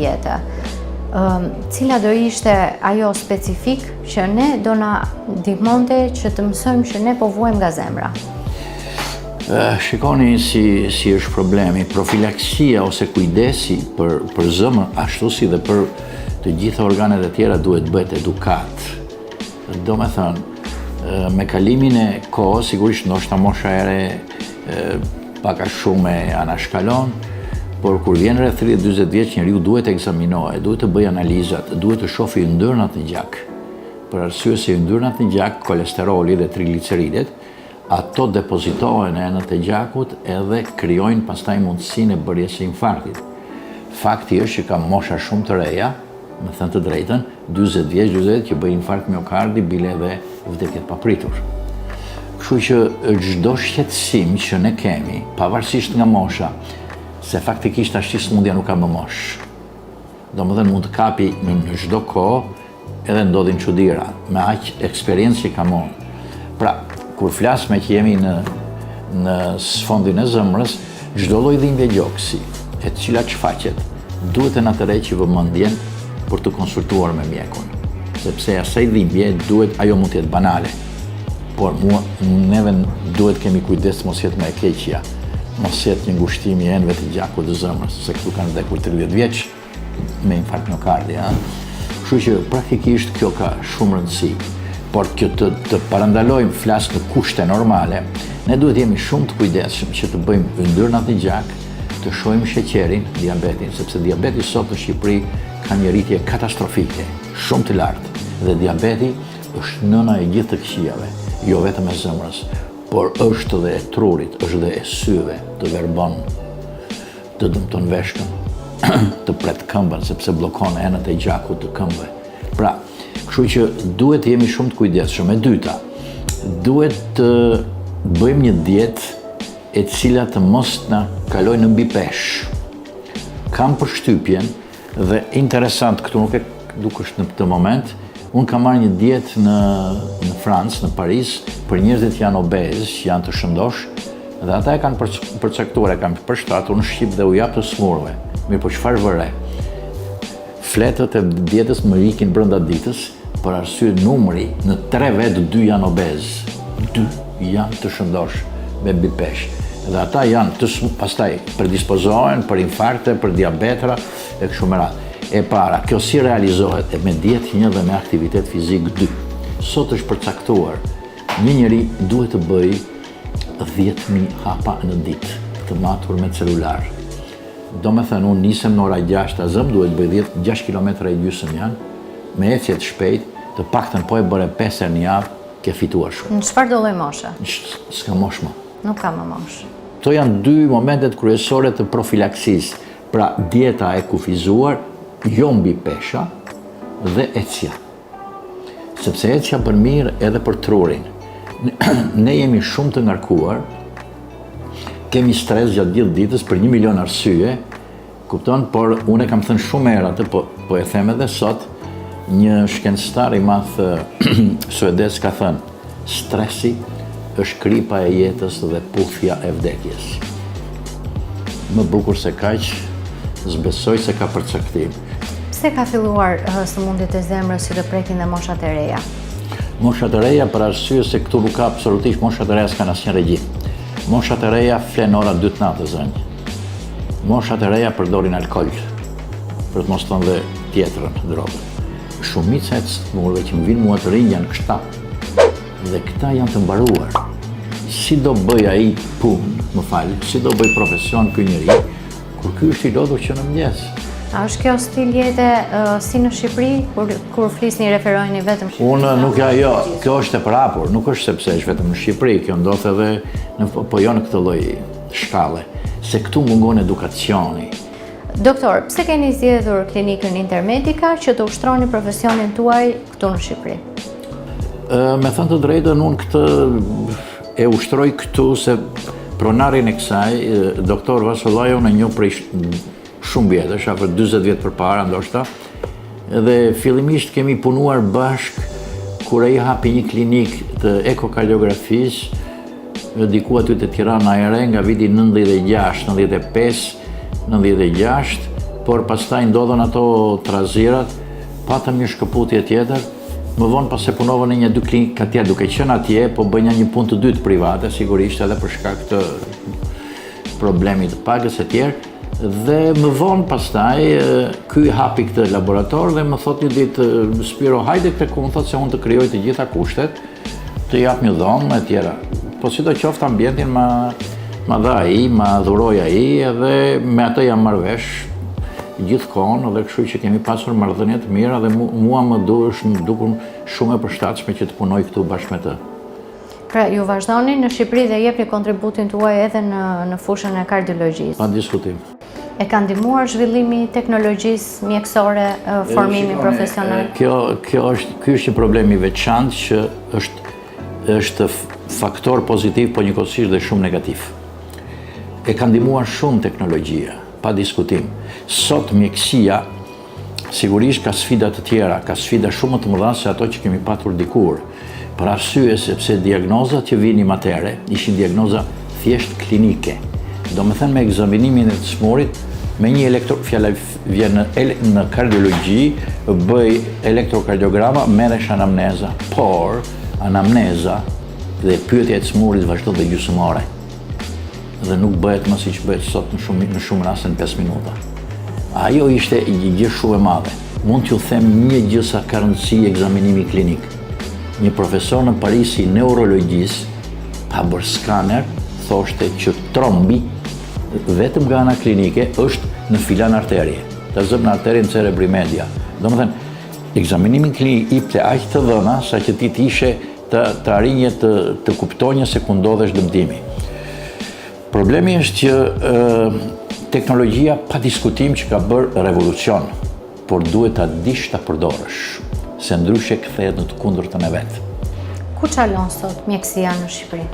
jetë. Cila do ishte ajo specifik që ne do na ndihmonte që të mësojmë që ne po vuajmë nga zemra? Shikoni si është problemi. Profilaksia ose kujdesi për zemrën, ashtu si dhe për të gjitha organet e tjera duhet bëhet edukat. Do me thënë, me kalimin e kohës, sigurisht ndoshta mosha e re paka shumë e anashkalon, por kur vjen rreth 30-40 vjeç njeriu duhet të ekzaminohet, duhet të bëjë analizat, duhet të shohë yndyrnat në gjak. Për arsye se yndyrnat në gjak, kolesteroli dhe trigliceridet, ato depozitohen në enët e gjakut edhe krijojnë pastaj mundësinë e bërjes së infarktit. Fakti është që ka mosha shumë të reja, me thënë të drejtën, 40 vjeç, 40 që bëjnë infarkt miokardi, bile edhe vdekjet papritur. Kështu që çdo shqetësim që ne kemi, pavarësisht nga mosha, se faktikisht ashtu smundja nuk ka më moshë. Domethënë mund të kapi në çdo kohë edhe ndodhin çuditëra, me aq eksperiencë që kam unë. Pra, kur flas me që jemi në sfondin e zemrës, çdo lloj dhimbje gjoksi, e cila shfaqet, duhet të na tërheqë që vëmendjen për të konsultuar me mjekun. Sepse asaj dhimbje duhet, ajo mund të jetë banale, por neve duhet kemi kujdes mos jetë më e keqja. Mos jetë një ngushtimi i enëve të gjakut të zemrës, se këtu kanë vdekur 30 vjeç me infarkt miokardi. Kështu që praktikisht kjo ka shumë rëndësi. Por kjo të parandalojmë flas në kushte normale, ne duhet jemi shumë të kujdesshëm që të bëjmë yndyrnat në gjak, të shohim sheqerin, diabetin, sepse diabeti sot në Shqipëri ka një rritje katastrofike, shumë të lartë, dhe diabeti është nëna e gjithë të këqijave, jo vetëm e zemrës, por është dhe e trurit, është dhe e syve, të verbon, të dëmton veshkën, të pret këmbën, sepse blokon enët e gjakut të këmbëve. Pra, kështu që duhet jemi shumë të kujdesshëm. E dyta, duhet të bëjmë një dietë e cila të mos na kalojë në mbi peshë. Kam përshtypjen dhe interesant, këtu nuk e dukesh në këtë moment, unë kam marrë një dietë në Francë, në Paris, për njerëzit që janë obez, që janë të shëndosh, dhe ata e kanë përcaktuar, e kanë përshtatur në Shqip dhe u jap të smurve. Mirë, po çfarë vëre? Fletët e dietës më ikin brenda ditës, për arsye numri, në 3 vetë 2 janë obez, 2 janë të shëndosh me mbi peshë. Dhe ata janë pastaj predispozohen për infarkte, për diabetra e kështu me radhë. E para, kjo si realizohet me dietë 1 dhe me aktivitet fizik 2. Sot është përcaktuar, një njeri duhet të bëj 10.000 hapa në ditë, të matur me celular. Do me thënë, unë nisem në ora 6, azëm duhet bëj 6 km e gjysmë janë, me ecje të shpejt, të paktën po e bëre 5 herë në javë, ke fituar shumë. Në çfarë do lloj moshe? S'ka moshë më. Nuk ka më moshë. Kto janë 2 momentet kryesore të profilaksisë. Pra, dieta e kufizuar, jo mbi pesha dhe ecja. Sepse ecja për mirë edhe për trurin. Ne jemi shumë të ngarkuar, kemi stres gjatë gjithë ditës për 1 milion arsye, kupton, por unë kam thënë shumë herë, po e them edhe sot, një shkencëtar i madh suedez ka thënë, stresi është kripa e jetës dhe puthja e vdekjes. Më bukur se kaq, zbesoj se ka përcaktim. Pse ka filluar sëmundjet e zemrës që të prekin dhe moshat e reja? Moshat e reja për arsye se këtu nuk ka absolutisht, moshat e reja s'kan asnjë regjim. Moshat e reja flen ora 2 të natës zënj. Moshat e reja përdorin alkool, për të mos thënë dhe tjetrën, drogën. Shumica e smurve që më vinë mua të rinj janë këta. Dhe këta janë të mbaruar. Si do bëj ai punë, si do bëj profesion ky njeri, kur ky është i lodhur që në mëngjes. A është kjo stil jete si në Shqipëri, kur flisni referojni vetëm Unë nuk jo, kjo është e prapur, nuk është sepse është vetëm në Shqipëri, kjo ndodh edhe po jo në këtë lloj shkalle, se këtu mungon edukacioni. Doktor, pse keni zgjedhur klinikën Intermedica që të ushtroni profesionin tuaj këtu në Shqipëri? Me thënë të drejtën, unë këtë e ushtroj këtu se pronarin e kësaj, doktor Vasollaj, unë e njoh prej shumë vjetësh, afër 40 vjet përpara ndoshta, dhe fillimisht kemi punuar bashk kur ai hapi një klinikë të ekokardiografisë diku aty te Tirana e Re nga viti 96, 95, 96, por pastaj ndodhen ato trazirat, patëm një shkëputje tjetër, më vonë pas se punova në një dy klinika tjetër, duke qenë atje, po bënja një punë të dytë private, sigurisht edhe për shkak të problemit të pagës e tjerë, dhe më vonë pastaj, ky hapi këtë laborator dhe më thot një ditë, Spiro, hajde këtë ku më thot se unë të krijoj të gjitha kushtet, të jap një dhomë e tjera. Po si do qoftë ambientin ma dha ai, ma dhuroi ai, edhe me atë jam marrë vesh gjithkohon, dhe kështu që kemi pasur marrëdhënie të mira dhe mua më dukun shumë e përshtatshme që të punoj këtu bashkë me të. Pra, ju vazhdoni në Shqipëri dhe jepni kontributin tuaj edhe në fushën e kardiologjisë. Pa diskutim. E ka ndihmuar zhvillimi i teknologjisë mjekësore, formimi profesional? Ky është një problem i veçantë që është faktor pozitiv, po njëkohësisht dhe shumë negativ. E ka ndihmuar shumë teknologjia, pa diskutim. Sot mjekësia sigurisht ka sfida të tjera, ka sfida shumë më të mëdha se ato që kemi patur dikur. Për arsye sepse diagnozat që vinin atëherë ishin diagnoza thjesht klinike. Do me thënë me ekzaminimin e të smurit, me një fjala vjen në kardiologji, bëj elektrokardiograma, merresh anamneza, por anamneza dhe pyetja e të smurit vazhdon dhe gjysmore. Dhe nuk bëhet më siç bëhet sot në shumë raste në 5 minuta. Ajo ishte një gjë shumë e madhe. Mund t'ju them një gjë sa ka rëndësi ekzaminimi klinik. Një profesor në Paris i neurologjisë, pa bërë skaner, thoshte që trombi, vetëm nga ana klinike, është në filan arterie. Ta zëm në arterien cerebri media. Do më thënë, ekzaminimin klinik ipte aq të dhëna, sa që ti t'ishe të arrinje të kuptonje se ku ndodhesh dëmtimi. Problemi është që teknologjia pa diskutim që ka bërë revolucion, por duhet ta dish ta përdorësh, se ndryshe kthehet në të kundërtën e vet. Ku çalon sot mjekësia në Shqipëri?